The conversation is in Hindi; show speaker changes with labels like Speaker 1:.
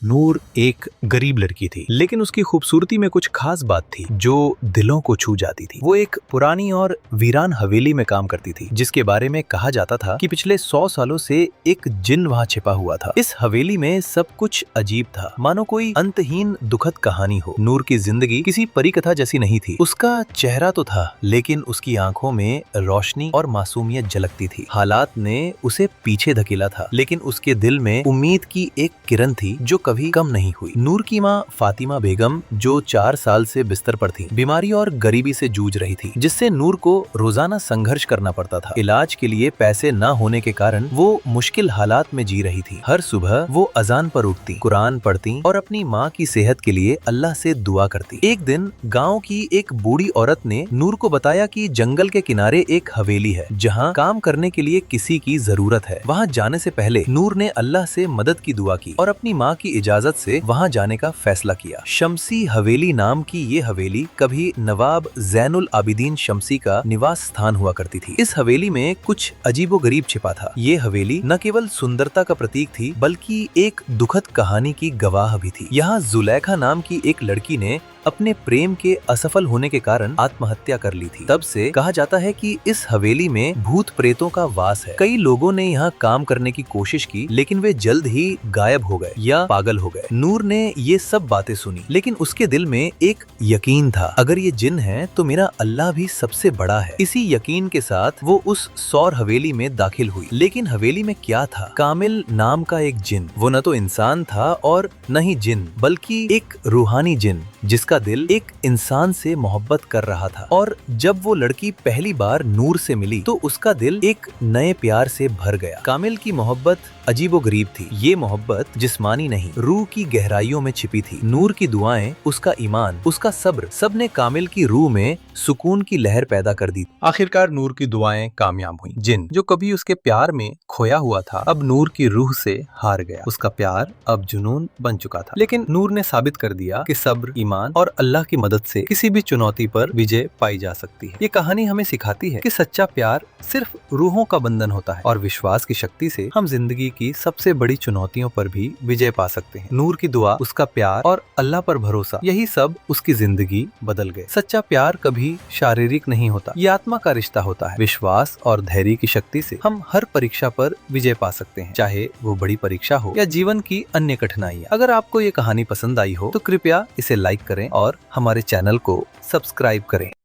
Speaker 1: नूर एक गरीब लड़की थी, लेकिन उसकी खूबसूरती में कुछ खास बात थी जो दिलों को छू जाती थी। वो एक पुरानी और वीरान हवेली में काम करती थी, जिसके बारे में कहा जाता था कि पिछले 100 सालों से एक जिन वहाँ छिपा हुआ था। इस हवेली में सब कुछ अजीब था, मानो कोई अंतहीन दुखद कहानी हो। नूर की जिंदगी किसी परी कथा जैसी नहीं थी। उसका चेहरा तो था, लेकिन उसकी आंखों में रोशनी और मासूमियत झलकती थी। हालात ने उसे पीछे धकेला था, लेकिन उसके दिल में उम्मीद की एक किरण थी जो कभी कम नहीं हुई। नूर की माँ फातिमा बेगम, जो 4 साल से बिस्तर पर थी, बीमारी और गरीबी से जूझ रही थी, जिससे नूर को रोजाना संघर्ष करना पड़ता था। इलाज के लिए पैसे न होने के कारण वो मुश्किल हालात में जी रही थी। हर सुबह वो अजान पर उठती, कुरान पढ़ती और अपनी माँ की सेहत के लिए अल्लाह से दुआ करती। एक दिन गाँव की एक बूढ़ी औरत ने नूर को बताया कि जंगल के किनारे एक हवेली है, जहाँ काम करने के लिए किसी की जरूरत है। वहाँ जाने से पहले नूर ने अल्लाह से मदद की दुआ की और अपनी माँ की इजाजत से वहां जाने का फैसला किया। शम्सी हवेली नाम की ये हवेली कभी नवाब जैनुल आबिदीन शम्सी का निवास स्थान हुआ करती थी। इस हवेली में कुछ अजीबोगरीब छिपा था। ये हवेली न केवल सुंदरता का प्रतीक थी, बल्कि एक दुखद कहानी की गवाह भी थी। यहाँ जुलेखा नाम की एक लड़की ने अपने प्रेम के असफल होने के कारण आत्महत्या कर ली थी। तब से कहा जाता है कि इस हवेली में भूत प्रेतों का वास है। कई लोगों ने यहाँ काम करने की कोशिश की, लेकिन वे जल्द ही गायब हो गए या पागल हो गए। नूर ने ये सब बातें सुनी, लेकिन उसके दिल में एक यकीन था, अगर ये जिन है तो मेरा अल्लाह भी सबसे बड़ा है। इसी यकीन के साथ वो उस सौर हवेली में दाखिल हुई। लेकिन हवेली में क्या था? कामिल नाम का एक जिन। वो न तो इंसान था और न ही जिन, बल्कि एक रूहानी जिन, जिसका दिल एक इंसान से मोहब्बत कर रहा था। और जब वो लड़की पहली बार नूर से मिली तो उसका दिल एक नए प्यार से भर गया। कामिल की मोहब्बत अजीबोगरीब थी। ये मोहब्बत जिस्मानी नहीं, रूह की गहराइयों में छिपी थी। नूर की दुआएं, उसका ईमान, उसका सब्र, सब ने कामिल की रूह में सुकून की लहर पैदा कर दी। आखिरकार नूर की दुआएं कामयाब हुई। जिन जो कभी उसके प्यार में खोया हुआ था, अब नूर की रूह से हार गया। उसका प्यार अब जुनून बन चुका था। लेकिन नूर ने साबित कर दिया कि सब्र, ईमान और अल्लाह की मदद से किसी भी चुनौती पर विजय पाई जा सकती है। ये कहानी हमें सिखाती है कि सच्चा प्यार सिर्फ रूहों का बंधन होता है और विश्वास की शक्ति से हम जिंदगी की सबसे बड़ी चुनौतियों पर भी विजय पा सकते हैं। नूर की दुआ, उसका प्यार और अल्लाह पर भरोसा, यही सब उसकी जिंदगी बदल गए। सच्चा प्यार कभी शारीरिक नहीं होता, ये आत्मा का रिश्ता होता है। विश्वास और धैर्य की शक्ति से हम हर परीक्षा पर विजय पा सकते हैं, चाहे वो बड़ी परीक्षा हो या जीवन की अन्य कठिनाइयाँ। अगर आपको ये कहानी पसंद आई हो तो कृपया इसे लाइक करें और हमारे चैनल को सब्सक्राइब करें।